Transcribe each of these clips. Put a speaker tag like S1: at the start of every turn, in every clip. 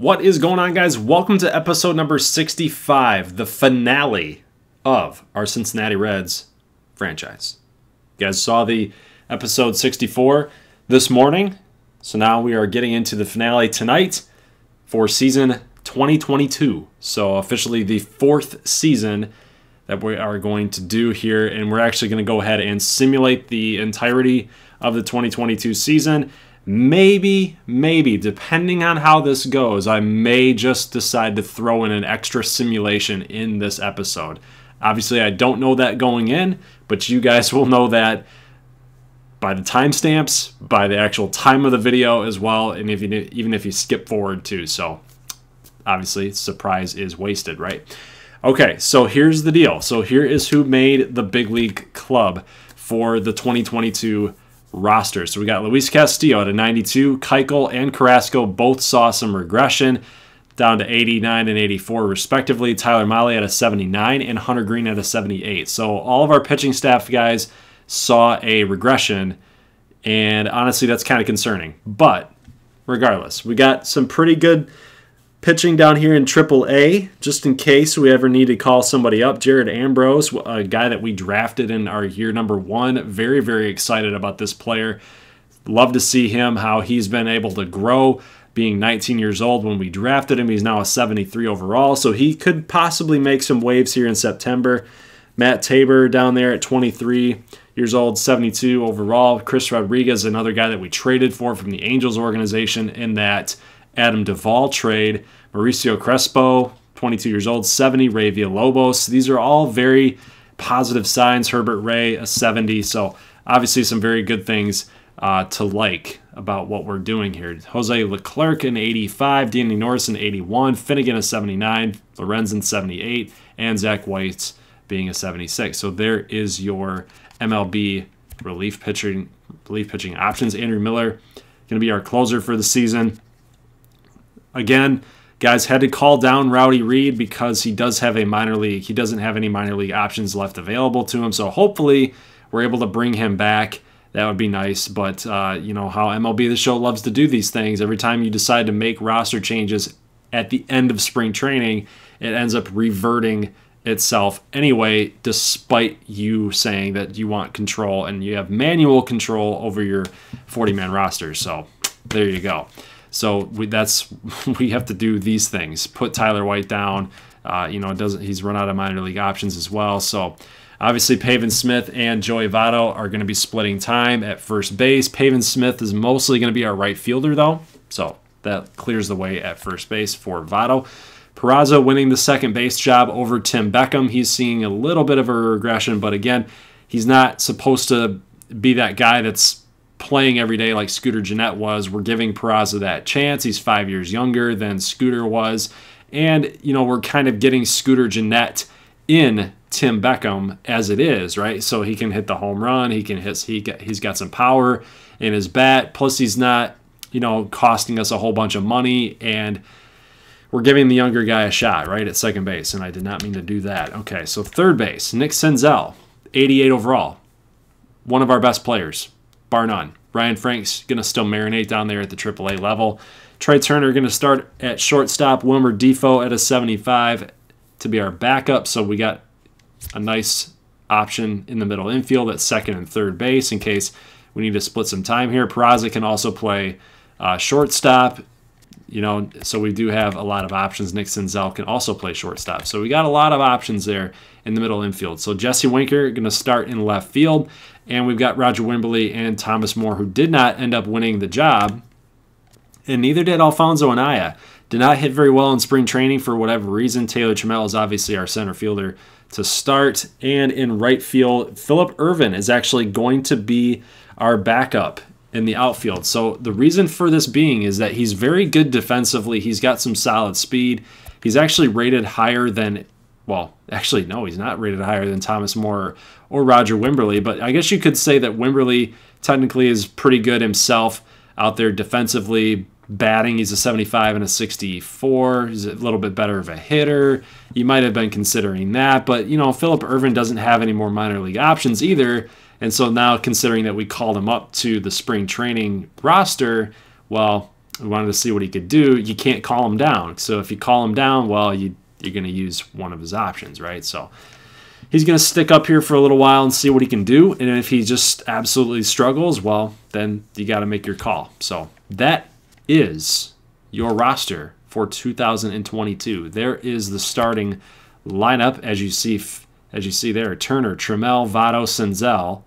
S1: What is going on, guys? Welcome to episode number 65, the finale of our Cincinnati Reds franchise. You guys saw the episode 64 this morning, so now we are getting into the finale tonight for season 2022. So officially the fourth season that we are going to do here, and we're actually going to go ahead and simulate the entirety of the 2022 season. Maybe, depending on how this goes, I may just decide to throw in an extra simulation in this episode. Obviously, I don't know that going in, but you guys will know that by the timestamps, by the actual time of the video as well, and even if you skip forward too. So, obviously, surprise is wasted, right? Okay, so here's the deal. So here is who made the big league club for the 2022 roster. So we got Luis Castillo at a 92. Keuchel and Carrasco both saw some regression down to 89 and 84 respectively. Tyler Mahle at a 79 and Hunter Green at a 78. So all of our pitching staff guys saw a regression, and honestly that's kind of concerning. But regardless, we got some pretty good pitching down here in Triple A, just in case we ever need to call somebody up. Jared Ambrose, a guy that we drafted in our year number 1. Very, very excited about this player. Love to see him, how he's been able to grow, being 19 years old when we drafted him. He's now a 73 overall, so he could possibly make some waves here in September. Matt Tabor down there at 23 years old, 72 overall. Chris Rodriguez, another guy that we traded for from the Angels organization in that Adam Duvall trade. Mauricio Crespo, 22 years old, 70. Ray Villalobos. These are all very positive signs. Herbert Ray, a 70. So obviously some very good things to like about what we're doing here. Jose Leclerc, an 85. Danny Norris, an 81. Finnegan, a 79. Lorenzen, 78. And Zach White being a 76. So there is your MLB relief pitching options. Andrew Miller going to be our closer for the season. Again, guys, had to call down Rowdy Reed because he does have a minor league. He doesn't have any minor league options left available to him. So hopefully we're able to bring him back. That would be nice. But you know how MLB The Show loves to do these things. Every time you decide to make roster changes at the end of spring training, it ends up reverting itself anyway, despite you saying that you want control and you have manual control over your 40-man roster. So there you go. So we have to do these things. Put Tyler White down. He's run out of minor league options as well. So obviously Pavin Smith and Joey Votto are going to be splitting time at first base. Pavin Smith is mostly going to be our right fielder though, so that clears the way at first base for Votto. Peraza winning the second base job over Tim Beckham. He's seeing a little bit of a regression, but again, he's not supposed to be that guy that's playing every day like Scooter Gennett was. We're giving Peraza that chance. He's 5 years younger than Scooter was. And, we're kind of getting Scooter Gennett in Tim Beckham as it is, right? So he can hit the home run. He's got some power in his bat. Plus he's not, costing us a whole bunch of money. And we're giving the younger guy a shot, right, at second base. And I did not mean to do that. Okay, so third base, Nick Senzel, 88 overall. One of our best players, bar none. Ryan Frank's going to still marinate down there at the AAA level. Trey Turner going to start at shortstop. Wilmer Difo at a 75 to be our backup. So we got a nice option in the middle infield at second and third base in case we need to split some time here. Peraza can also play shortstop. So we do have a lot of options. Nick Senzel can also play shortstop. So we got a lot of options there in the middle infield. So Jesse Winker going to start in left field. And we've got Roger Wimberly and Thomas Moore, who did not end up winning the job. And neither did Alfonso Anaya. Did not hit very well in spring training for whatever reason. Taylor Trammell is obviously our center fielder to start. And in right field, Phillip Ervin is actually going to be our backup in the outfield. So the reason for this being is that he's very good defensively. He's got some solid speed. He's actually rated higher than, well, actually, no, he's not rated higher than Thomas Moore or Roger Wimberly. But I guess you could say that Wimberly technically is pretty good himself out there defensively. Batting, he's a 75 and a 64. He's a little bit better of a hitter. You might have been considering that. But, Phillip Ervin doesn't have any more minor league options either. And so now considering that we called him up to the spring training roster, well, We wanted to see what he could do. You can't call him down. So if you call him down, well, you're going to use one of his options, right? So he's going to stick up here for a little while and see what he can do. And if he just absolutely struggles, well, then you got to make your call. So that is your roster for 2022. There is the starting lineup, as you see there: Turner, Trammell, Votto, Senzel.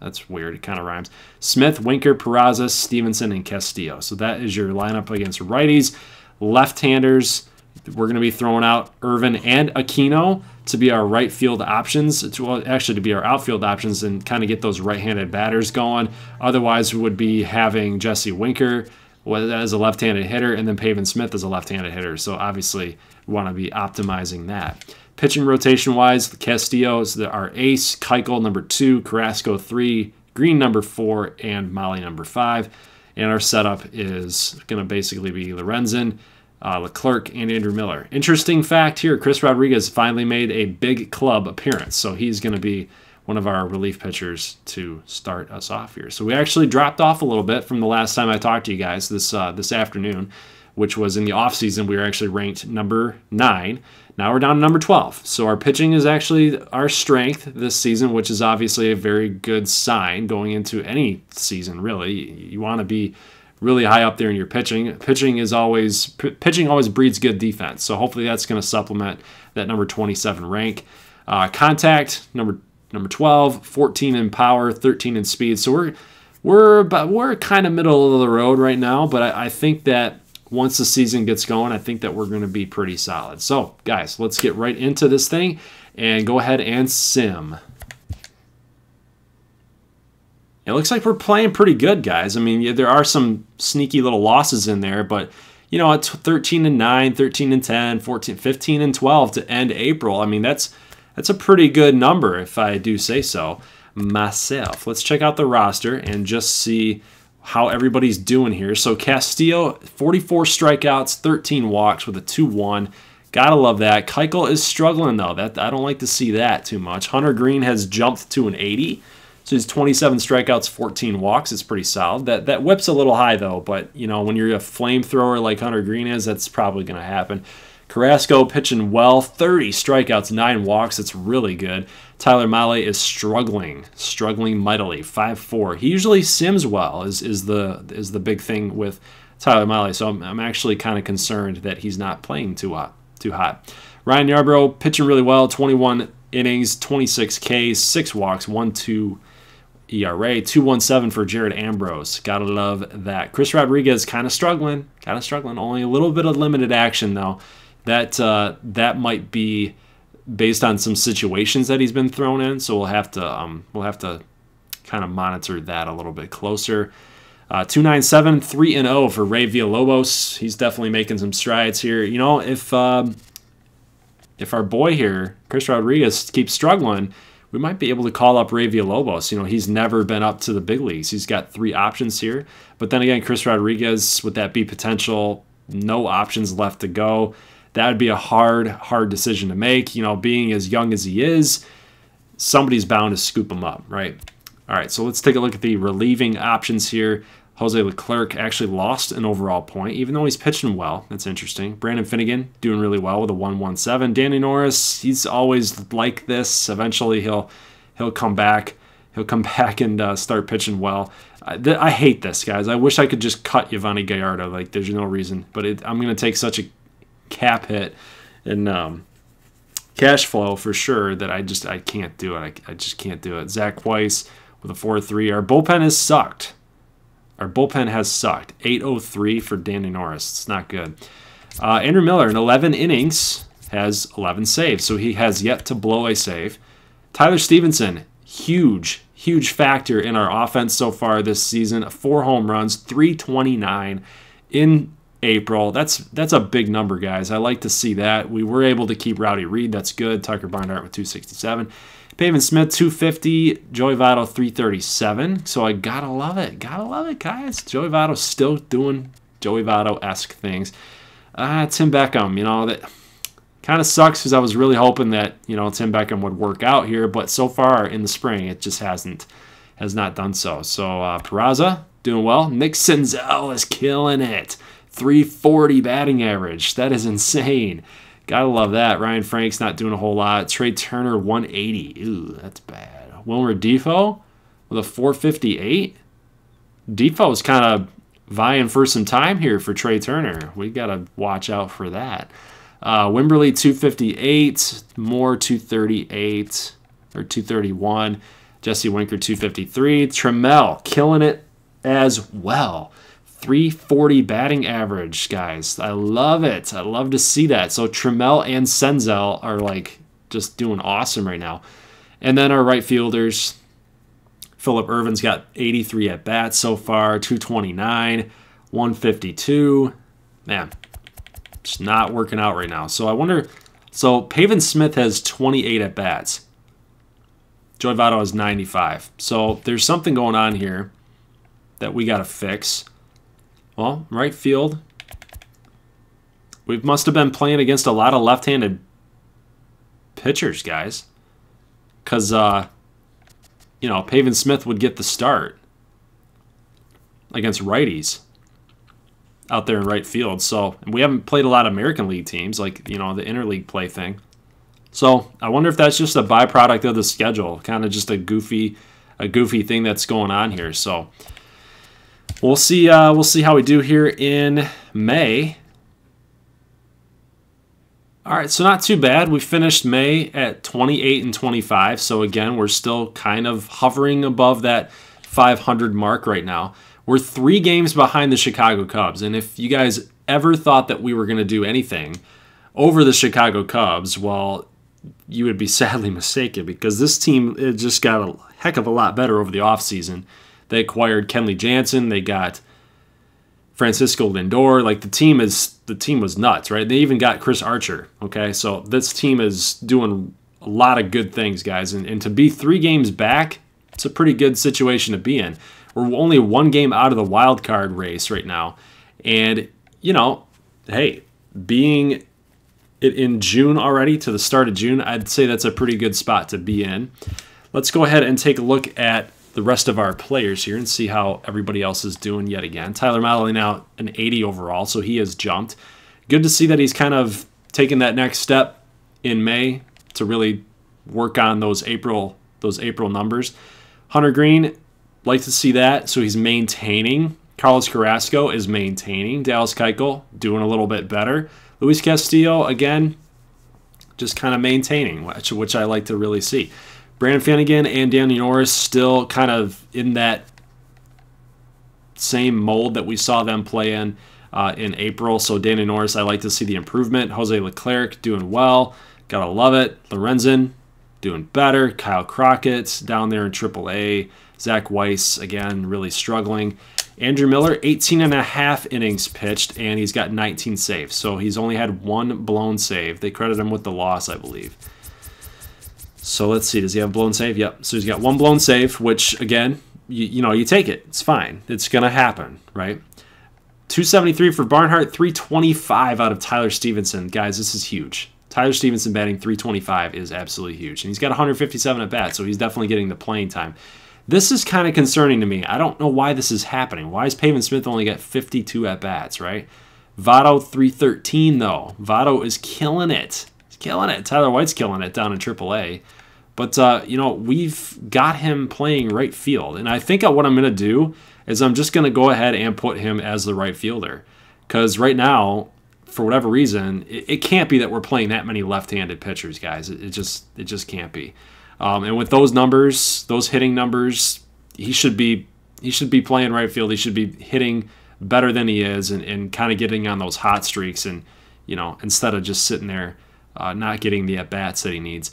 S1: That's weird. It kind of rhymes. Smith, Winker, Peraza, Stevenson, and Castillo. So that is your lineup against righties. Left-handers, we're going to be throwing out Ervin and Aquino to be our right field options, to be our outfield options and kind of get those right-handed batters going. Otherwise, we would be having Jesse Winker as a left-handed hitter and then Pavin Smith as a left-handed hitter. So obviously, we want to be optimizing that. Pitching rotation-wise, Castillo is our ace, Keuchel number 2, Carrasco 3, Green number 4, and Molly number 5. And our setup is going to basically be Lorenzen, Leclerc, and Andrew Miller. Interesting fact here, Chris Rodriguez finally made a big club appearance, so he's going to be one of our relief pitchers to start us off here. So we actually dropped off a little bit from the last time I talked to you guys this afternoon, which was in the offseason. We were actually ranked number 9. Now we're down to number 12. So our pitching is actually our strength this season, which is obviously a very good sign going into any season, really. You want to be really high up there in your pitching. Pitching always breeds good defense. So hopefully that's going to supplement that number 27 rank. Contact, number 12, 14 in power, 13 in speed. So we're kind of middle of the road right now, but I think that once the season gets going, I think that we're going to be pretty solid. So, guys, let's get right into this thing and go ahead and sim. It looks like we're playing pretty good, guys. I mean, there are some sneaky little losses in there, but, you know, at 13-9, 13-10, 14, 15-12 to end April, I mean, that's a pretty good number, if I do say so myself. Let's check out the roster and just see how everybody's doing here. So Castillo, 44 strikeouts, 13 walks with a 2-1. Gotta love that. Keuchel is struggling, though. I don't like to see that too much. Hunter Green has jumped to an 80. So he's 27 strikeouts, 14 walks. It's pretty solid. That whip's a little high, though. But, you know, when you're a flamethrower like Hunter Green is, that's probably going to happen. Carrasco pitching well, 30 strikeouts, 9 walks. It's really good. Tyler Mahle is struggling mightily, 5-4. He usually sims well, is the big thing with Tyler Mahle. So I'm actually kind of concerned that he's not playing too hot. Ryan Yarbrough pitching really well, 21 innings, 26 Ks, 6 walks, 1.2 ERA, 2.17 for Jared Ambrose. Gotta love that. Chris Rodriguez kind of struggling. Only a little bit of limited action though. That might be based on some situations that he's been thrown in, so we'll have to kind of monitor that a little bit closer. 2.97, 3-0 for Ray Villalobos. He's definitely making some strides here. You know, if our boy here, Chris Rodriguez, keeps struggling, we might be able to call up Ray Villalobos. You know, he's never been up to the big leagues. He's got 3 options here, but then again, Chris Rodriguez, would that be potential? No options left to go. That would be a hard decision to make. You know, being as young as he is, somebody's bound to scoop him up, right? All right, so let's take a look at the relieving options here. Jose Leclerc actually lost an overall point, even though he's pitching well. That's interesting. Brandon Finnegan doing really well with a 1.17. Danny Norris, he's always like this. Eventually, he'll come back. He'll come back and start pitching well. I hate this, guys. I wish I could just cut Yovani Gallardo. Like, there's no reason. But I'm going to take such a cap hit and cash flow for sure that I can't do it. I just can't do it. Zach Weiss with a 4.3. Our bullpen has sucked. 8.03 for Danny Norris. It's not good. Andrew Miller in 11 innings has 11 saves, so he has yet to blow a save. Tyler Stevenson, huge factor in our offense so far this season. 4 home runs, 329 in April. That's a big number, guys. I like to see that. We were able to keep Rowdy Reed. That's good. Tucker Barnhart with 267. Pavin Smith, 250. Joey Votto, 337. So I gotta love it. Gotta love it, guys. Joey Votto's still doing Joey Votto-esque things. Tim Beckham, you know, that kind of sucks because I was really hoping that, you know, Tim Beckham would work out here, but so far in the spring, it just has not done so. So Peraza, doing well. Nick Senzel is killing it. 340 batting average. That is insane. Gotta love that. Ryan Frank's not doing a whole lot. Trey Turner, 180. Ooh, that's bad. Wilmer Difo with a 458. Defoe's kind of vying for some time here for Trey Turner. We got to watch out for that. Wimberly, 258. Moore, 238 or 231. Jesse Winker, 253. Trammell, killing it as well. 340 batting average, guys. I love it. I love to see that. So Trammell and Senzel are like just doing awesome right now. And then our right fielders, Phillip Ervin's got 83 at-bats so far, 229, 152. Man, it's not working out right now. So I wonder, so Pavin Smith has 28 at-bats. Joey Votto has 95. So there's something going on here that we got to fix. Well, right field, we must have been playing against a lot of left-handed pitchers, guys. Because, you know, Pavin Smith would get the start against righties out there in right field. So we haven't played a lot of American League teams, like, you know, the interleague play thing. So I wonder if that's just a byproduct of the schedule, kind of just a goofy thing that's going on here. So we'll see how we do here in May. All right, so not too bad. We finished May at 28 and 25. So again, we're still kind of hovering above that 500 mark right now. We're 3 games behind the Chicago Cubs. And if you guys ever thought that we were going to do anything over the Chicago Cubs, well, you would be sadly mistaken, because this team, it just got a heck of a lot better over the offseason. They acquired Kenley Jansen. They got Francisco Lindor. Like, the team was nuts, right? They even got Chris Archer. Okay, so this team is doing a lot of good things, guys. And to be 3 games back, it's a pretty good situation to be in. We're only 1 game out of the wild card race right now. And, you know, hey, being in June already, to the start of June, I'd say that's a pretty good spot to be in. Let's go ahead and take a look at the rest of our players here and see how everybody else is doing yet again. Tyler Mahle now an 80 overall, so he has jumped. Good to see that he's kind of taken that next step in May to really work on those April numbers. Hunter Green, like to see that, so he's maintaining. Carlos Carrasco is maintaining. Dallas Keuchel doing a little bit better. Luis Castillo, again, just kind of maintaining, which I like to really see. Brandon Finnegan and Danny Norris still kind of in that same mold that we saw them play in April. So Danny Norris, I like to see the improvement. Jose Leclerc doing well. Gotta love it. Lorenzen doing better. Kyle Crockett down there in AAA. Zach Weiss, again, really struggling. Andrew Miller, 18.5 innings pitched, and he's got 19 saves. So he's only had 1 blown save. They credit him with the loss, I believe. So let's see. Does he have a blown save? Yep. So he's got 1 blown save, which, again, you know, you take it. It's fine. It's going to happen, right? 273 for Barnhart, 325 out of Tyler Stevenson. Guys, this is huge. Tyler Stevenson batting 325 is absolutely huge. And he's got 157 at bat, so he's definitely getting the playing time. This is kind of concerning to me. I don't know why this is happening. Why is Pavin Smith only got 52 at bats, right? Votto 313 though. Votto is killing it. He's killing it. Tyler White's killing it down in AAA. But you know, we've got him playing right field, and I think what I'm going to do is I'm just going to go ahead and put him as the right fielder, because right now, for whatever reason, it can't be that we're playing that many left-handed pitchers, guys. It just can't be. And with those numbers, those hitting numbers, he should be playing right field. He should be hitting better than he is, and kind of getting on those hot streaks, and, you know, instead of just sitting there not getting the at-bats that he needs.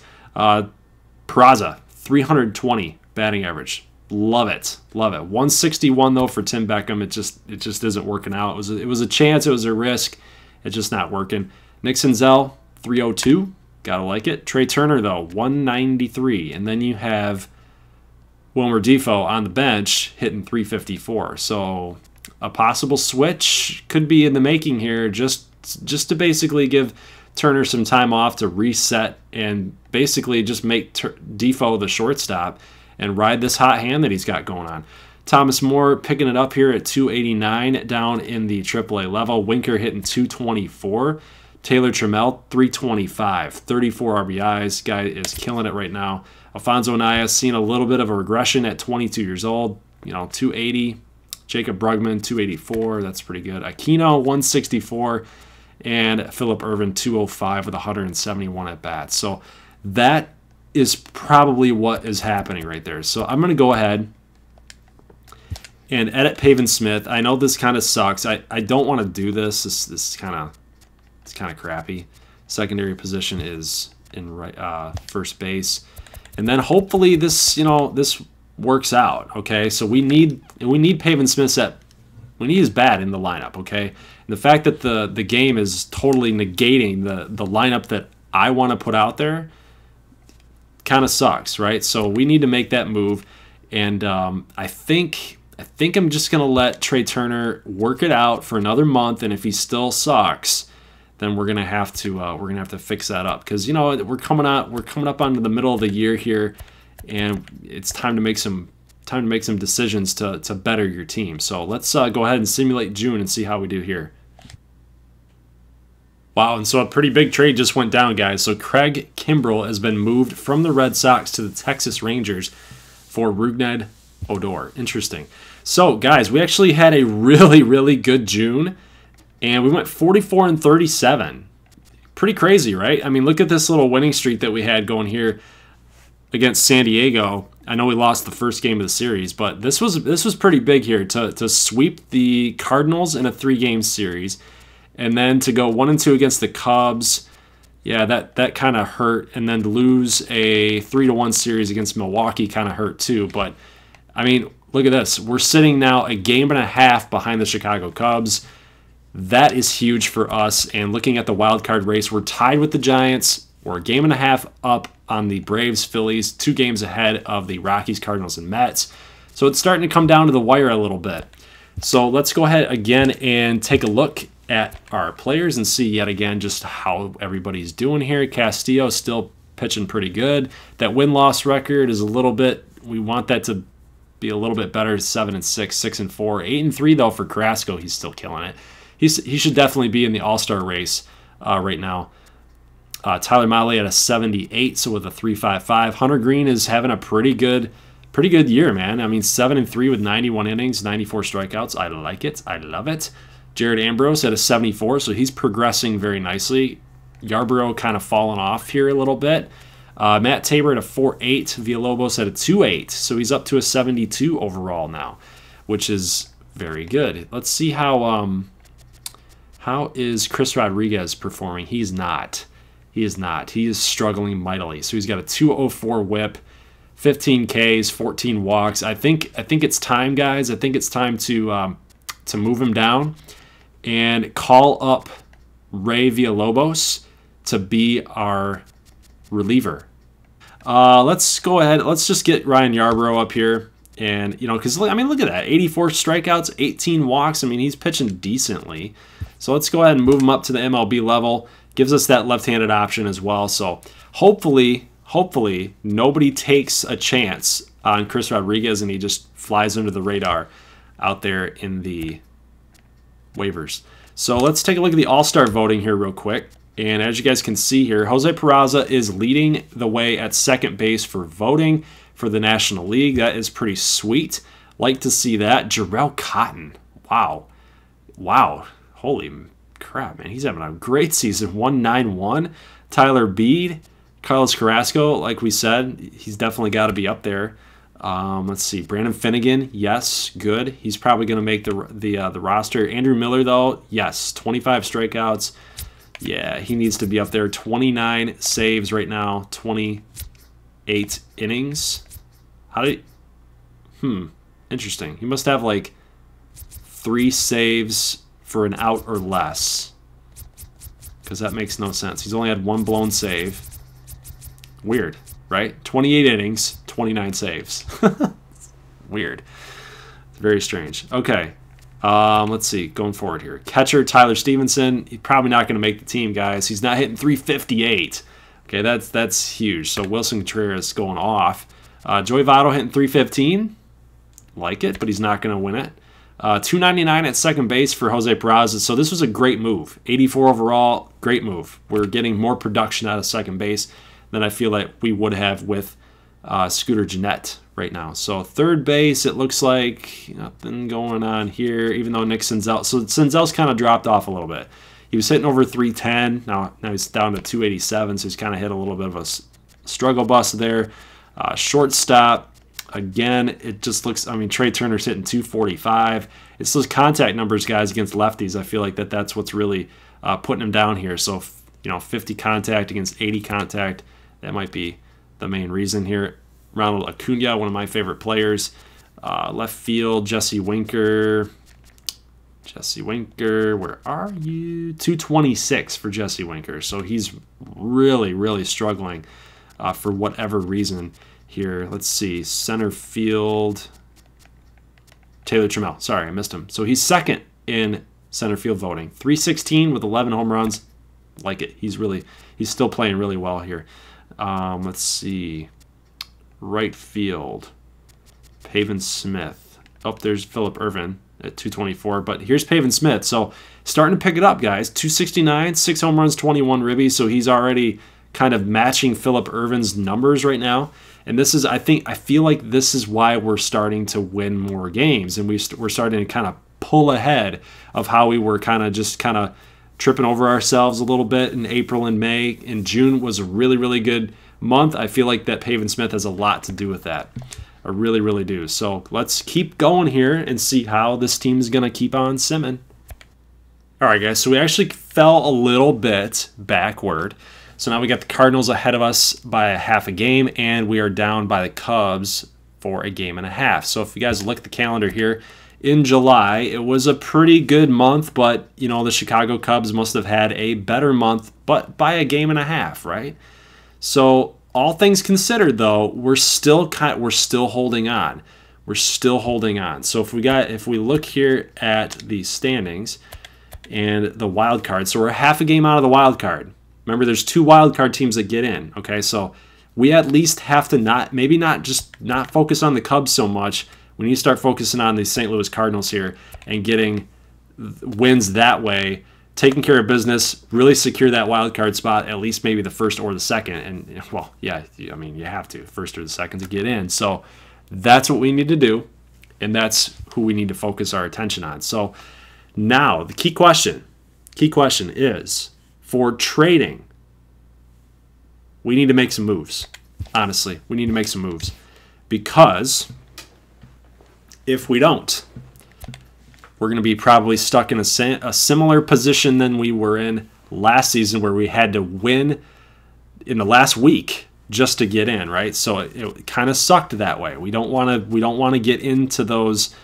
S1: Peraza, 320 batting average. Love it. Love it. 161 though for Tim Beckham. It just isn't working out. It was a chance, it was a risk. It's just not working. Nick Senzel, 302. Gotta like it. Trey Turner, though, 193. And then you have Wilmer Difo on the bench hitting 354. So a possible switch could be in the making here, just to basically give Turner some time off to reset and basically just make Difo the shortstop and ride this hot hand that he's got going on. Thomas Moore picking it up here at 289 down in the AAA level. Winker hitting 224. Taylor Trammell, 325, 34 RBIs. Guy is killing it right now. Alfonso Anaya seeing a little bit of a regression at 22 years old. 280. Jacob Brugman, 284. That's pretty good. Aquino, 164. And Phillip Ervin, 205 with 171 at bats. So that is probably what is happening right there. So I'm going to go ahead and edit Pavin Smith. I know this kind of sucks. I don't want to do this. This is kind of crappy. Secondary position is in first base, and then hopefully this this works out. Okay, so we need Pavin Smith we need his bat in the lineup. Okay, and the fact that the game is totally negating the lineup that I want to put out there kind of sucks, right? So we need to make that move, and I think I'm just gonna let Trey Turner work it out for another month, and if he still sucks, then we're gonna have to fix that up, because we're coming up onto the middle of the year here, and it's time to make some decisions to better your team. So let's go ahead and simulate June and see how we do here. Wow, and so a pretty big trade just went down, guys. So Craig Kimbrell has been moved from the Red Sox to the Texas Rangers for Rougned Odor. Interesting. So, guys, we actually had a really, really good June, and we went 44-37. Pretty crazy, right? I mean, look at this little winning streak that we had going here against San Diego. I know we lost the first game of the series, but this was pretty big here to sweep the Cardinals in a 3-game series, and then to go 1-2 against the Cubs. Yeah, that kind of hurt, and then to lose a 3-1 series against Milwaukee kind of hurt too. But I mean, look at this. We're sitting now a game and a half behind the Chicago Cubs. That is huge for us. And looking at the wild card race, we're tied with the Giants. We're a game and a half up on the Braves, Phillies, 2 games ahead of the Rockies, Cardinals, and Mets. So it's starting to come down to the wire a little bit. So let's go ahead again and take a look at our players and see yet again just how everybody's doing here. Castillo still pitching pretty good. That win-loss record is a little bit, we want that to be a little bit better, 7-6, 6-4, 8-3 though for Carrasco. He's still killing it. He should definitely be in the All-Star race right now. Tyler Mahle at a 78, so with a 3.55. Hunter Green is having a pretty good year, man. I mean, 7-3 with 91 innings, 94 strikeouts. I like it. I love it. Jared Ambrose at a 74, so he's progressing very nicely. Yarbrough kind of falling off here a little bit. Matt Tabor at a 4.8, Villalobos at a 2.8, so he's up to a 72 overall now, which is very good. Let's see how is Chris Rodriguez performing. He is not. He is struggling mightily. So he's got a 2.04 whip, 15 Ks, 14 walks. I think it's time, guys. I think it's time to move him down and call up Ray Villalobos to be our reliever. Let's go ahead. Let's just get Ryan Yarbrough up here. And, because, I mean, look at that. 84 strikeouts, 18 walks. I mean, he's pitching decently. So let's go ahead and move him up to the MLB level. Gives us that left-handed option as well. So hopefully nobody takes a chance on Chris Rodriguez and he just flies under the radar out there in the waivers. So let's take a look at the All-Star voting here real quick. And as you guys can see here, Jose Peraza is leading the way at second base for voting for the National League. That is pretty sweet. Like to see that. Jarrell Cotton. Wow. Holy crap, man. He's having a great season. 191. Tyler Beede. Carlos Carrasco, like we said, he's definitely got to be up there. Let's see. Brandon Finnegan, yes, good. He's probably going to make the roster. Andrew Miller, though, yes, 25 strikeouts. Yeah, he needs to be up there. 29 saves right now, 28 innings. Interesting. He must have like 3 saves for an out or less, because that makes no sense. He's only had 1 blown save. Weird, right? 28 innings, 29 saves. Weird. It's very strange. Okay. Let's see. Going forward here. Catcher, Tyler Stevenson. He's probably not going to make the team, guys. He's not hitting 358. Okay, that's huge. So Wilson Contreras going off. Joey Votto hitting 315. like it, but he's not going to win it. 299 at second base for Jose Peraza. So this was a great move. 84 overall, great move. We're getting more production out of second base than I feel like we would have with Scooter Gennett right now. So third base, it looks like nothing going on here, even though Nick Senzel. So Senzel's kind of dropped off a little bit. He was hitting over 310. Now he's down to 287, so he's kind of hit a little bit of a struggle bus there. Shortstop. Again, it just looks, I mean, Trey Turner's hitting 245. It's those contact numbers, guys, against lefties. I feel like that's what's really putting him down here. So, 50 contact against 80 contact, that might be the main reason here. Randal Acuna, one of my favorite players. Left field, Jesse Winker. Jesse Winker, where are you? 226 for Jesse Winker. So he's really, really struggling for whatever reason. Here, let's see, center field, Taylor Trammell. Sorry, I missed him. So he's second in center field voting. 316 with 11 home runs. Like it. He's still playing really well here. Let's see, right field, Pavin Smith. Oh, there's Phillip Ervin at 224. But here's Pavin Smith. So starting to pick it up, guys. 269, 6 home runs, 21 ribbies. So he's already kind of matching Phillip Ervin's numbers right now. And this is, I feel like this is why we're starting to win more games, and we're starting to kind of pull ahead of how we were kind of tripping over ourselves a little bit in April and May. And June was a really, really good month. I feel like that Pavin Smith has a lot to do with that. I really, really do. So let's keep going here and see how this team is going to keep on simming. All right, guys, so we actually fell a little bit backward. So now we got the Cardinals ahead of us by a half a game, and we are down by the Cubs for a game and a half. So if you guys look at the calendar here, in July, it was a pretty good month, but, the Chicago Cubs must have had a better month, but by a game and a half, right? So all things considered, though, we're still holding on. We're still holding on. So if we look here at the standings and the wild card, so we're a half a game out of the wild card. Remember, there's 2 wild card teams that get in. Okay, so we at least have to not focus on the Cubs so much. We need to start focusing on the St. Louis Cardinals here and getting wins that way, taking care of business, really secure that wild card spot, at least maybe the first or the second. And well, yeah, I mean, you have to first or the second to get in. So that's what we need to do, and that's who we need to focus our attention on. So now the key question is, for trading, we need to make some moves. Honestly, we need to make some moves, because if we don't, we're going to be probably stuck in a similar position than we were in last season, where we had to win in the last week just to get in, right? So it kind of sucked that way. We don't want to get into those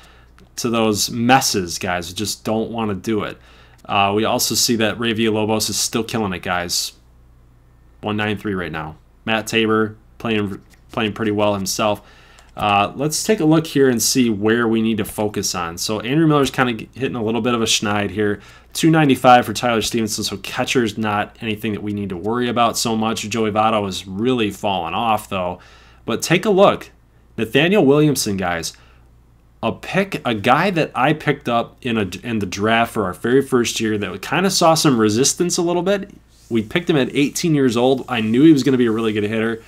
S1: messes, guys. We just don't want to do it. We also see that Ray Villalobos is still killing it, guys. 193 right now. Matt Tabor playing pretty well himself. Let's take a look here and see where we need to focus on. So Andrew Miller's kind of hitting a little bit of a schneid here. 295 for Tyler Stevenson, so catcher's not anything that we need to worry about so much. Joey Votto has really fallen off, though. But take a look. Nathaniel Williamson, guys. A guy that I picked up in the draft for our very first year that kind of saw some resistance a little bit. We picked him at 18 years old. I knew he was going to be a really good hitter,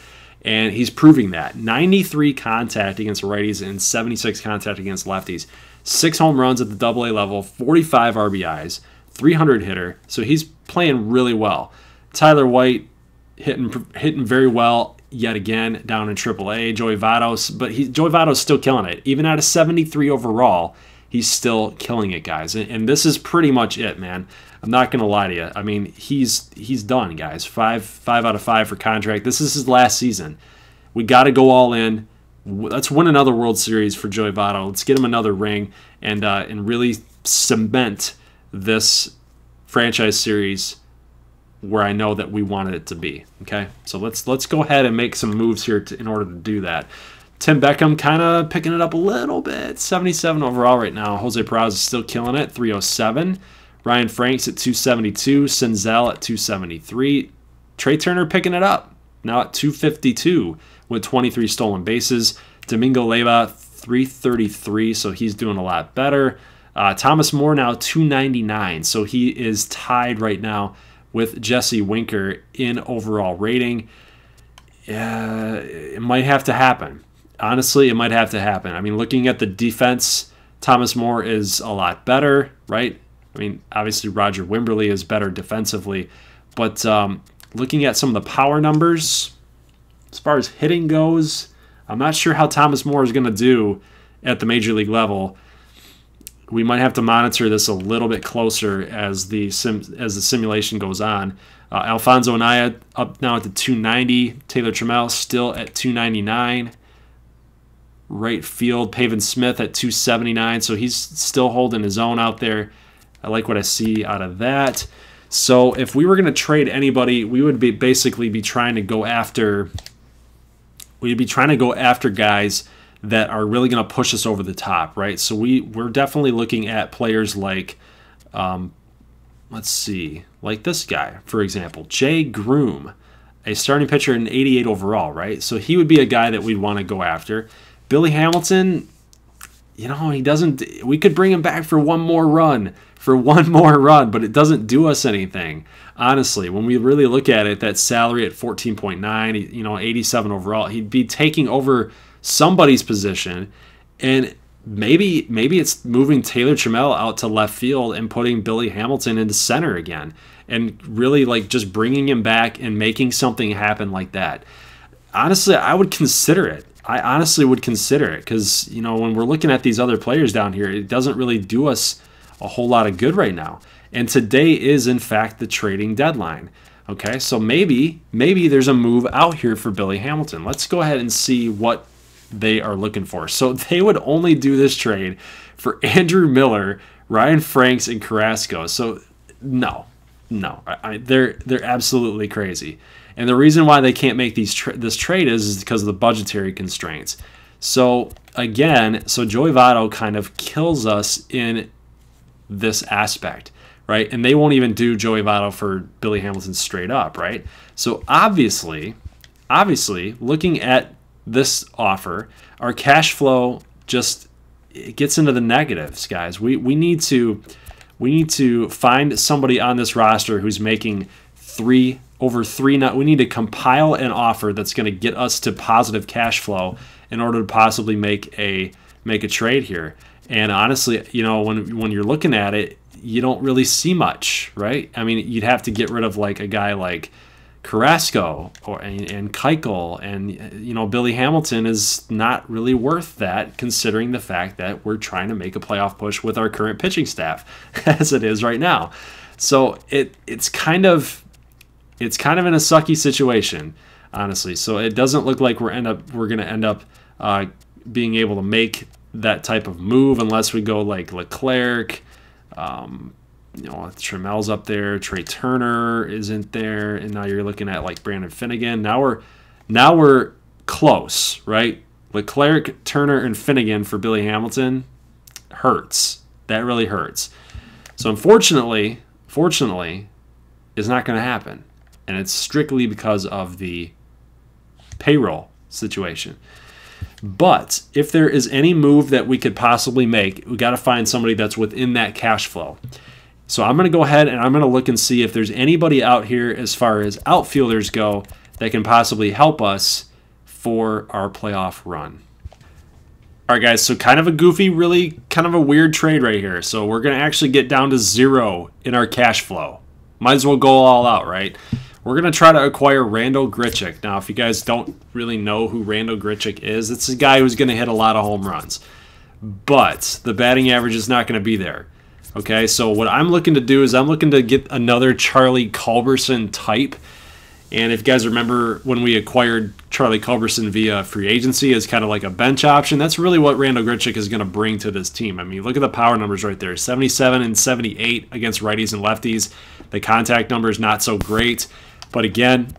S1: and he's proving that. 93 contact against righties and 76 contact against lefties. 6 home runs at the AA level, 45 RBIs, 300 hitter. So he's playing really well. Tyler White hitting very well yet again down in AAA. Joey Votto's still killing it. Even at a 73 overall, he's still killing it, guys. And this is pretty much it, man. I'm not going to lie to you. I mean, he's done, guys. 5 out of 5 for contract. This is his last season. We got to go all in. Let's win another World Series for Joey Votto. Let's get him another ring and really cement this franchise series where I know that we wanted it to be. Okay, so let's go ahead and make some moves here in order to do that. Tim Beckham kind of picking it up a little bit. 77 overall right now. Jose Peraza is still killing it. 307. Ryan Franks at 272. Senzel at 273. Trey Turner picking it up. Now at 252 with 23 stolen bases. Domingo Leyva 333, so he's doing a lot better. Thomas Moore now 299, so he is tied right now with Jesse Winker in overall rating. It might have to happen. Honestly, it might have to happen. I mean, looking at the defense, Thomas Moore is a lot better, right? I mean, obviously Roger Wimberly is better defensively, but looking at some of the power numbers, as far as hitting goes, I'm not sure how Thomas Moore is going to do at the major league level. We might have to monitor this a little bit closer as the simulation goes on. Alfonso Anaya up now at the 290. Taylor Trammell still at 299. Right field, Pavin Smith at 279. So he's still holding his own out there. I like what I see out of that. So if we were going to trade anybody, we would basically be trying to go after. We'd be trying to go after guys that are really going to push us over the top, right? So we're definitely looking at players like, let's see, like this guy, for example, Jay Groom, a starting pitcher in 88 overall, right? So he would be a guy that we'd want to go after. Billy Hamilton, you know, he doesn't. We could bring him back for one more run, but it doesn't do us anything. Honestly, when we really look at it, that salary at 14.9, you know, 87 overall, he'd be taking over somebody's position, and maybe it's moving Taylor Trammell out to left field and putting Billy Hamilton into center again, and really like just bringing him back and making something happen like that. Honestly, I would consider it. I honestly would consider it because, you know, when we're looking at these other players down here, it doesn't really do us a whole lot of good right now. And today is, in fact, the trading deadline. Okay, so maybe there's a move out here for Billy Hamilton. Let's go ahead and see what they are looking for. So they would only do this trade for Andrew Miller, Ryan Franks, and Carrasco. So no, they're absolutely crazy. And the reason why they can't make this trade is because of the budgetary constraints. So again, Joey Votto kind of kills in this aspect, right? And they won't even do Joey Votto for Billy Hamilton straight up, right? So obviously, looking at this offer, our cash flow just gets into the negatives, guys. We need to find somebody on this roster who's making over three. We need to compile an offer that's going to get us to positive cash flow in order to possibly make a trade here. And honestly, you know, when you're looking at it, you don't really see much, right? I mean, you'd have to get rid of like a guy like Carrasco and Keuchel, and you know, Billy Hamilton is not really worth that, considering the fact that we're trying to make a playoff push with our current pitching staff as it is right now. So it's kind of in a sucky situation, honestly. So it doesn't look like we're going to end up being able to make that type of move unless we go like Leclerc. You know, Trammell's up there, Trey Turner isn't there, and now you're looking at like Brandon Finnegan. Now we're close, right? Leclerc, Turner, and Finnegan for Billy Hamilton hurts. That really hurts. So unfortunately, it's not going to happen, and it's strictly because of the payroll situation. But if there is any move that we could possibly make, we got to find somebody that's within that cash flow. So I'm going to go ahead and I'm going to look and see if there's anybody out here as far as outfielders go that can possibly help us for our playoff run. All right, guys, so kind of a goofy, really kind of a weird trade right here. So we're going to actually get down to 0 in our cash flow. Might as well go all out, right? We're going to try to acquire Randal Grichuk. Now, if you guys don't really know who Randal Grichuk is, it's a guy who's going to hit a lot of home runs. But the batting average is not going to be there. Okay, so what I'm looking to do is I'm looking to get another Charlie Culberson type. And if you guys remember when we acquired Charlie Culberson via free agency as kind of like a bench option, that's really what Randal Grichuk is going to bring to this team. I mean, look at the power numbers right there, 77 and 78 against righties and lefties. The contact number is not so great. But again,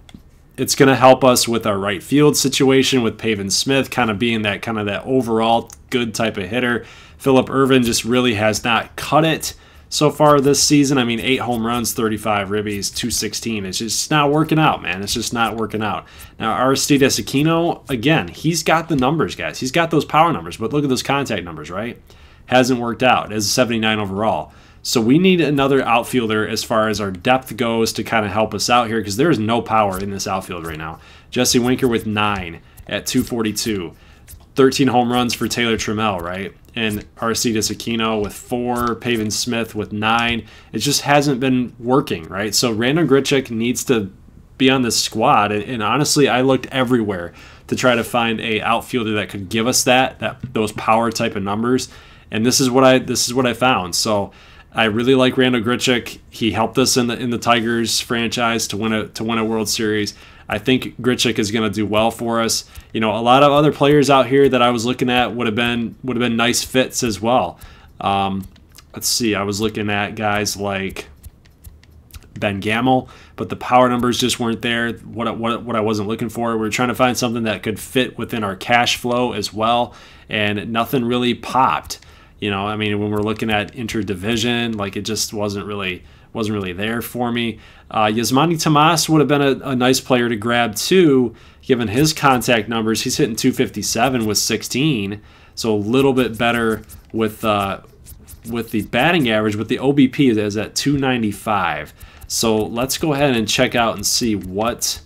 S1: it's going to help us with our right field situation with Pavin Smith kind of being that overall good type of hitter. Phillip Ervin just really has not cut it. so far this season. I mean, 8 home runs, 35 ribbies, 216. It's just not working out, man. It's just not working out. Now, Aristides Aquino, again, he's got the numbers, guys. He's got those power numbers, but look at those contact numbers, right? Hasn't worked out. As a 79 overall. So we need another outfielder as far as our depth goes to kind of help us out here, because there is no power in this outfield right now. Jesse Winker with 9 at 242. 13 home runs for Taylor Trammell, right? And Aristides Aquino with 4, Pavin Smith with 9. It just hasn't been working, right? So Randal Grichuk needs to be on this squad. And honestly, I looked everywhere to try to find a outfielder that could give us those power type of numbers. And this is what I found. So I really like Randal Grichuk. He helped us in the Tigers franchise to win a World Series. I think Grichuk is going to do well for us. You know, a lot of other players out here that I was looking at would have been nice fits as well. Let's see. I was looking at guys like Ben Gamel, but the power numbers just weren't there. What I wasn't looking for. We were trying to find something that could fit within our cash flow as well, and nothing really popped. You know, I mean, when we're looking at interdivision, like it just wasn't really there for me. Yasmani Tomas would have been a nice player to grab too, given his contact numbers. He's hitting 257 with 16, so a little bit better with the batting average, but the OBP is at 295. So let's go ahead and check out and see what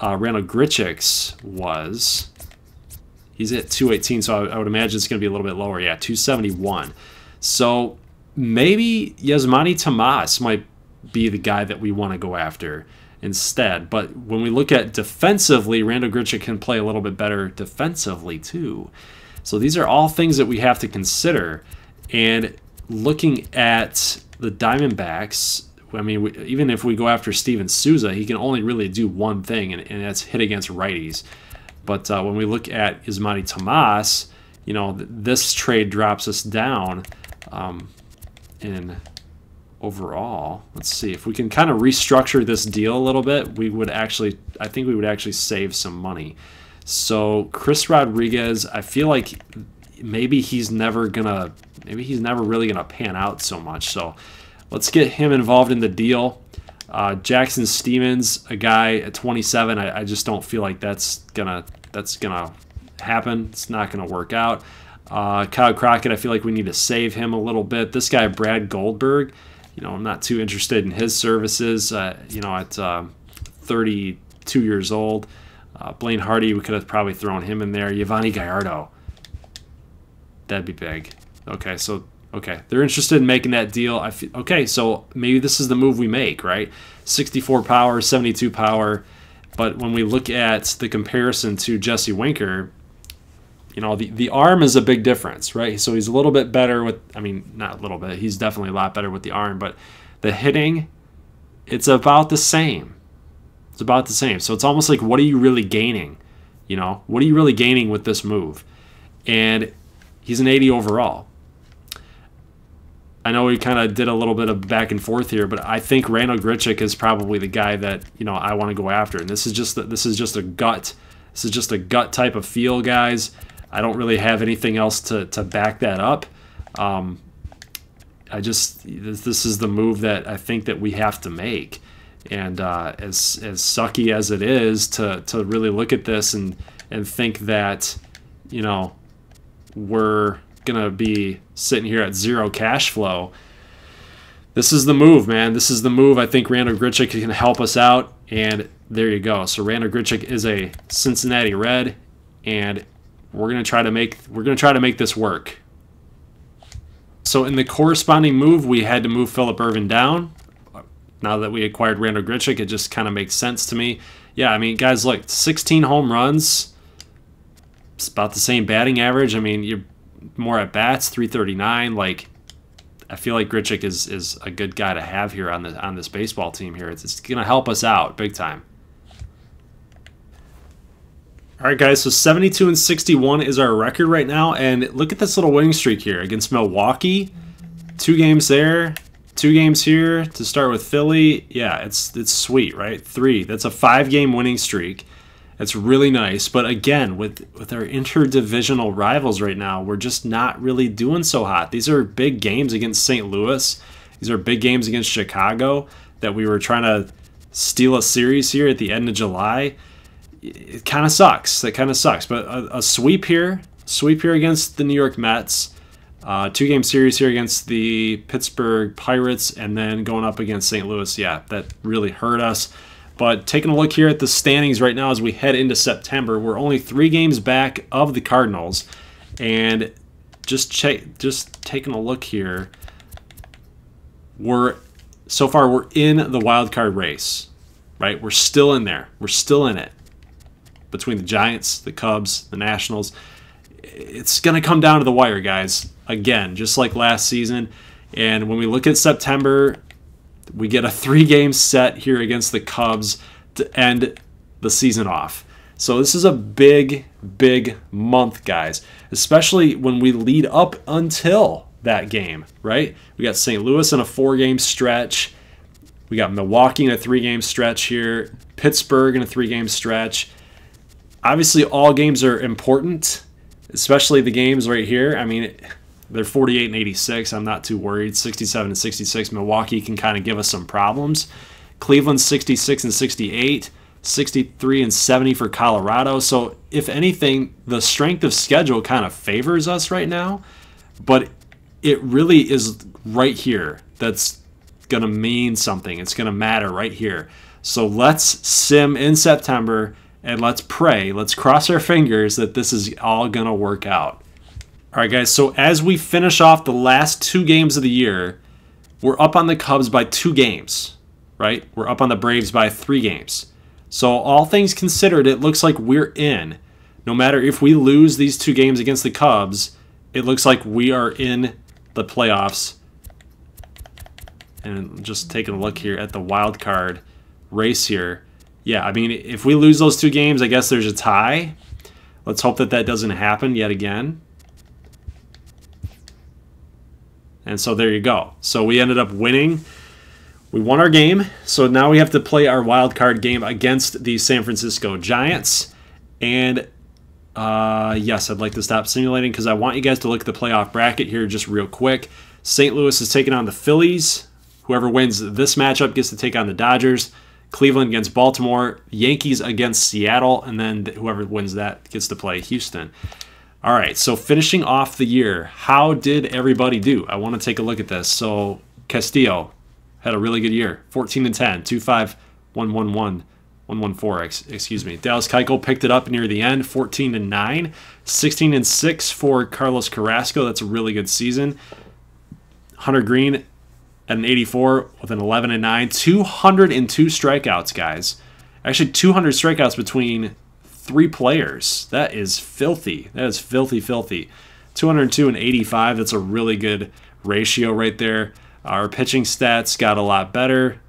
S1: Randal Grichuk's was. He's at 218, so I would imagine it's going to be a little bit lower. Yeah, 271. So maybe Yasmani Tomas might be the guy that we want to go after instead. But when we look at defensively, Randal Grichuk can play a little bit better defensively too. So these are all things that we have to consider. And looking at the Diamondbacks, I mean, even if we go after Steven Souza, he can only really do one thing, and that's hit against righties. But when we look at Yasmani Tomas, you know, this trade drops us down in overall. Let's see if we can kind of restructure this deal a little bit. I think we would actually save some money. So Chris Rodriguez, I feel like maybe he's never really gonna pan out so much. So let's get him involved in the deal. Jackson Stevens, a guy at 27, I just don't feel like that's gonna happen. It's not gonna work out. Kyle Crockett, I feel like we need to save him a little bit. This guy, Brad Goldberg, you know, I'm not too interested in his services. You know, at 32 years old. Blaine Hardy, we could have probably thrown him in there. Yovani Gallardo, that'd be big. Okay, so they're interested in making that deal. Okay, so maybe this is the move we make, right? 64 power, 72 power. But when we look at the comparison to Jesse Winker, you know, the arm is a big difference, right? So he's a little bit better with, I mean, not a little bit. He's definitely a lot better with the arm. But the hitting, it's about the same. It's about the same. So it's almost like, what are you really gaining? You know, what are you really gaining with this move? And he's an 80 overall. I know we kind of did a little bit of back and forth here, but I think Randal Grichuk is probably the guy that, you know, I want to go after. And this is just a gut. This is just a gut type of feel, guys. I don't really have anything else to back that up. This is the move that I think that we have to make. And as sucky as it is to really look at this and think that, you know, we're gonna be sitting here at zero cash flow, this is the move, man. This is the move. I think Randal Grichuk can help us out, and there you go. So Randal Grichuk is a Cincinnati Red, and we're gonna try to make this work. So in the corresponding move, we had to move Phillip Ervin down. Now that we acquired Randal Grichuk, it just kind of makes sense to me. Yeah, I mean, guys, look, 16 home runs. It's about the same batting average. I mean, you're more at bats, 339. Like, I feel like Grichuk is a good guy to have here on this baseball team here. It's going to help us out big time. All right, guys, so 72 and 61 is our record right now. And look at this little winning streak here against Milwaukee. 2 games there, 2 games here to start with Philly. Yeah, it's sweet, right? 3. That's a 5-game winning streak. That's really nice. But again, with our interdivisional rivals right now, we're just not really doing so hot. These are big games against St. Louis These are big games against Chicago that we were trying to steal a series here at the end of July. It kind of sucks. That kind of sucks. But a sweep here against the New York Mets. 2-game series here against the Pittsburgh Pirates, and then going up against St. Louis. Yeah, that really hurt us. But taking a look here at the standings right now as we head into September, we're only 3 games back of the Cardinals. And just taking a look here, so far we're in the wild card race, right? We're still in there. We're still in it. Between the Giants, the Cubs, the Nationals. It's going to come down to the wire, guys. Again, just like last season. And when we look at September, we get a 3-game set here against the Cubs to end the season off. So this is a big, big month, guys. Especially when we lead up until that game, right? We got St. Louis in a 4-game stretch. We got Milwaukee in a 3-game stretch here. Pittsburgh in a 3-game stretch. Obviously, all games are important, especially the games right here. I mean, they're 48 and 86. I'm not too worried. 67 and 66. Milwaukee can kind of give us some problems. Cleveland 66 and 68. 63 and 70 for Colorado. So, if anything, the strength of schedule kind of favors us right now. But it really is right here that's going to mean something. It's going to matter right here. So, let's sim in September. And let's pray, let's cross our fingers that this is all going to work out. All right, guys, so as we finish off the last 2 games of the year, we're up on the Cubs by 2 games, right? We're up on the Braves by 3 games. So all things considered, it looks like we're in. No matter if we lose these 2 games against the Cubs, it looks like we are in the playoffs. And just taking a look here at the wild card race here. Yeah, I mean, if we lose those 2 games, I guess there's a tie. Let's hope that that doesn't happen yet again. And so there you go. So we ended up winning. We won our game. So now we have to play our wild card game against the San Francisco Giants. And yes, I'd like to stop simulating because I want you guys to look at the playoff bracket here just real quick. St. Louis is taking on the Phillies. Whoever wins this matchup gets to take on the Dodgers. Cleveland against Baltimore, Yankees against Seattle, and then whoever wins that gets to play Houston. All right, so finishing off the year, how did everybody do? I want to take a look at this. So Castillo had a really good year, 14 and 10, 2.5, 1.11, 1.14. Excuse me. Dallas Keuchel picked it up near the end, 14 and 9, 16 and 6 for Carlos Carrasco. That's a really good season. Hunter Green at an 84 with an 11 and 9, 202 strikeouts, guys. Actually, 200 strikeouts between 3 players. That is filthy. That is filthy, filthy. 202 and 85. That's a really good ratio right there. Our pitching stats got a lot better,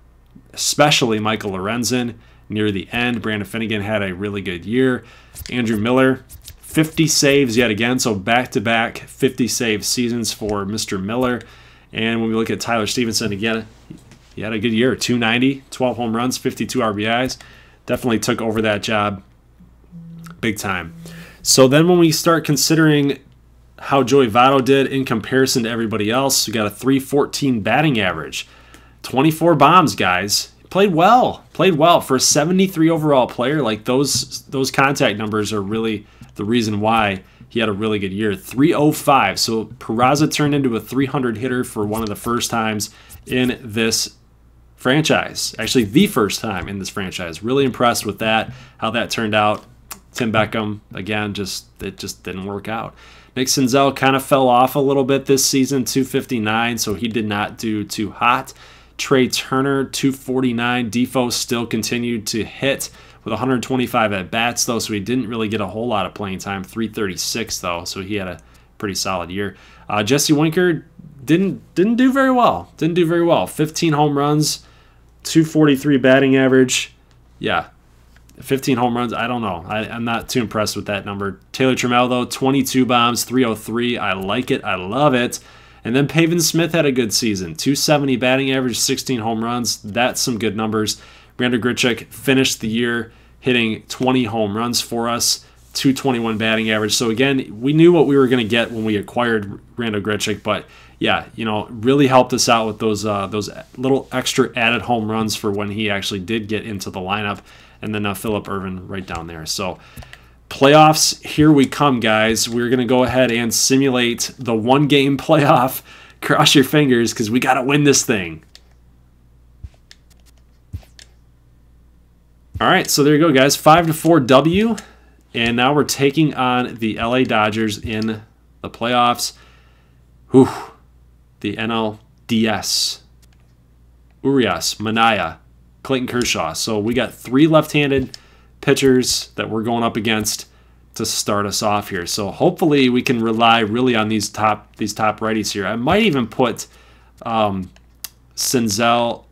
S1: especially Michael Lorenzen near the end. Brandon Finnegan had a really good year. Andrew Miller, 50 saves yet again. So back-to-back 50 save seasons for Mr. Miller. And when we look at Tyler Stevenson, again, he had a good year. 290, 12 home runs, 52 RBIs. Definitely took over that job big time. So then when we start considering how Joey Votto did in comparison to everybody else, we got a 314 batting average. 24 bombs, guys. Played well. Played well. For a 73 overall player, like those contact numbers are really the reason why he had a really good year. 305. So Peraza turned into a 300 hitter for one of the first times in this franchise. Actually, the first time in this franchise. Really impressed with that, how that turned out. Tim Beckham, again, it just didn't work out. Nick Senzel kind of fell off a little bit this season, 259, so he did not do too hot. Trey Turner, 249. Difo still continued to hit with 125 at-bats, though, so he didn't really get a whole lot of playing time. 336, though, so he had a pretty solid year. Jesse Winker didn't do very well. Didn't do very well. 15 home runs, 243 batting average. Yeah, 15 home runs, I don't know. I'm not too impressed with that number. Taylor Trammell, though, 22 bombs, 303. I like it. I love it. And then Pavin Smith had a good season. 270 batting average, 16 home runs. That's some good numbers. Randal Grichuk finished the year hitting 20 home runs for us, 221 batting average. So again, we knew what we were going to get when we acquired Randal Grichuk, but yeah, really helped us out with those little extra added home runs for when he actually did get into the lineup. And then Phillip Ervin right down there. So playoffs, here we come, guys. We're going to go ahead and simulate the one-game playoff. Cross your fingers because we got to win this thing. All right, so there you go, guys. 5-4 W. And now we're taking on the LA Dodgers in the playoffs. Whew. The NLDS. Urias, Manaya, Clayton Kershaw. So we got 3 left-handed pitchers that we're going up against to start us off here. So hopefully we can rely really on these top righties here. I might even put Senzel.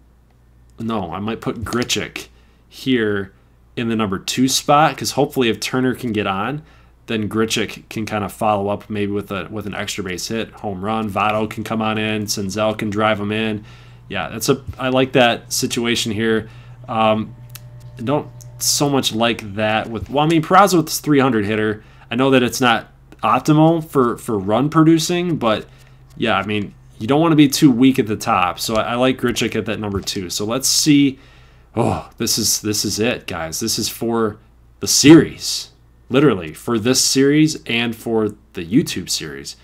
S1: No, I might put Grichuk here in the number 2 spot, because hopefully if Turner can get on, then Grichuk can kind of follow up maybe with an extra base hit, home run. Votto can come on in. Senzel can drive him in. Yeah, I like that situation here. I don't so much like that with, well, I mean, Peraza with this 300 hitter. I know that it's not optimal for run producing, but yeah, I mean, you don't want to be too weak at the top. So I like Grichuk at that number 2. So let's see. Oh, this is it, guys. This is for the series. Literally, for this series and for the YouTube series.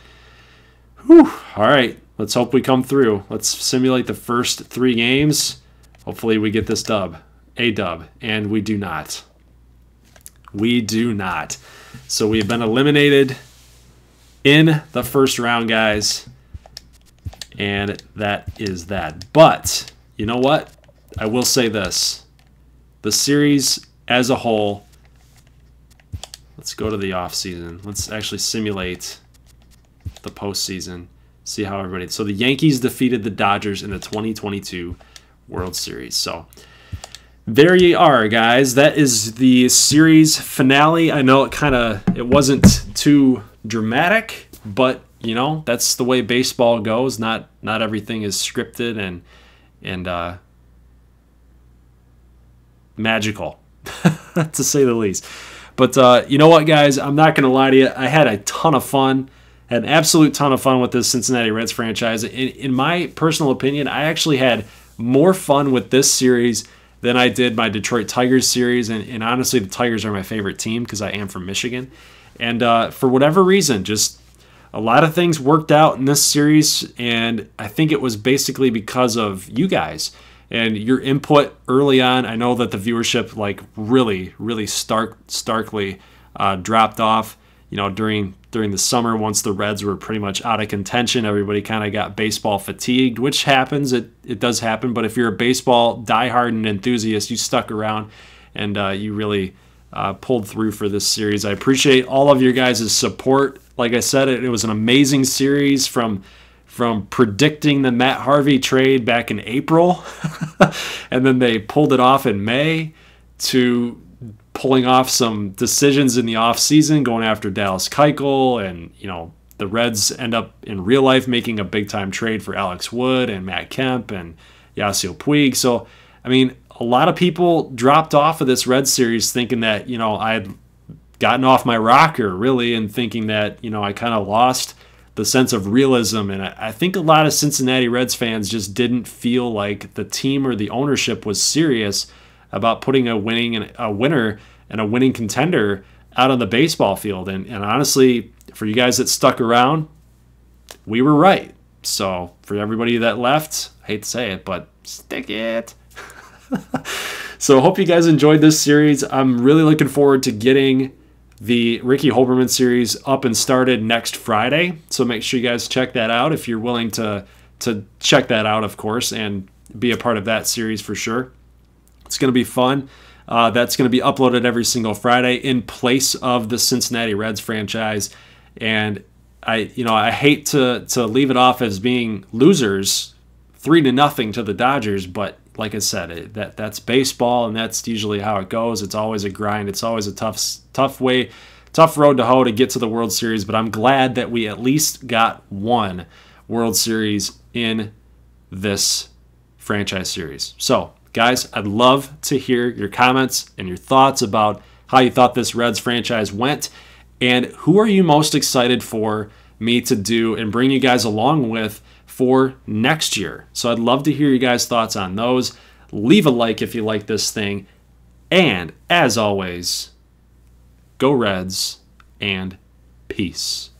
S1: Whew. All right, let's hope we come through. Let's simulate the first 3 games. Hopefully we get this dub. A dub. And we do not. We do not. So we've been eliminated in the first round, guys. And that is that. But, you know what? I will say this. The series as a whole, let's go to the offseason. Let's actually simulate the postseason. See how everybody... So the Yankees defeated the Dodgers in the 2022 World Series. So there you are, guys. That is the series finale. I know it wasn't too dramatic, but, that's the way baseball goes. Not everything is scripted and magical, to say the least. But you know what, guys? I'm not going to lie to you. I had a ton of fun. Had an absolute ton of fun with this Cincinnati Reds franchise. In my personal opinion, I actually had more fun with this series than I did my Detroit Tigers series. And honestly, the Tigers are my favorite team because I am from Michigan. And for whatever reason, just a lot of things worked out in this series. And I think it was basically because of you guys and your input early on. I know that the viewership really starkly dropped off, during the summer. Once the Reds were pretty much out of contention, everybody kind of got baseball fatigued, which happens. It does happen. But if you're a baseball diehard and enthusiast, you stuck around and you really pulled through for this series. I appreciate all of your guys' support. Like I said, it was an amazing series from predicting the Matt Harvey trade back in April, and then they pulled it off in May, to pulling off some decisions in the offseason, going after Dallas Keuchel, and the Reds end up in real life making a big-time trade for Alex Wood and Matt Kemp and Yasiel Puig. So, I mean, a lot of people dropped off of this Reds series thinking that, I had gotten off my rocker, really, and thinking that, I kind of lost the sense of realism. And I think a lot of Cincinnati Reds fans just didn't feel like the team or the ownership was serious about putting a winner and a winning contender out on the baseball field. And honestly, for you guys that stuck around, we were right. So for everybody that left, I hate to say it, but stick it. So I hope you guys enjoyed this series. I'm really looking forward to getting the Ricky Holberman series up and started next Friday. So make sure you guys check that out if you're willing to check that out, of course, and be a part of that series for sure. It's going to be fun. That's going to be uploaded every single Friday in place of the Cincinnati Reds franchise. And I hate to leave it off as being losers, 3-0 to the Dodgers, but like I said, that's baseball, and that's usually how it goes. It's always a grind. It's always a tough road to hoe to get to the World Series. But I'm glad that we at least got one World Series in this franchise series. So, guys, I'd love to hear your comments and your thoughts about how you thought this Reds franchise went, and who are you most excited for me to do and bring you guys along with for next year. So I'd love to hear you guys' thoughts on those. Leave a like if you like this thing. And as always, go Reds and peace.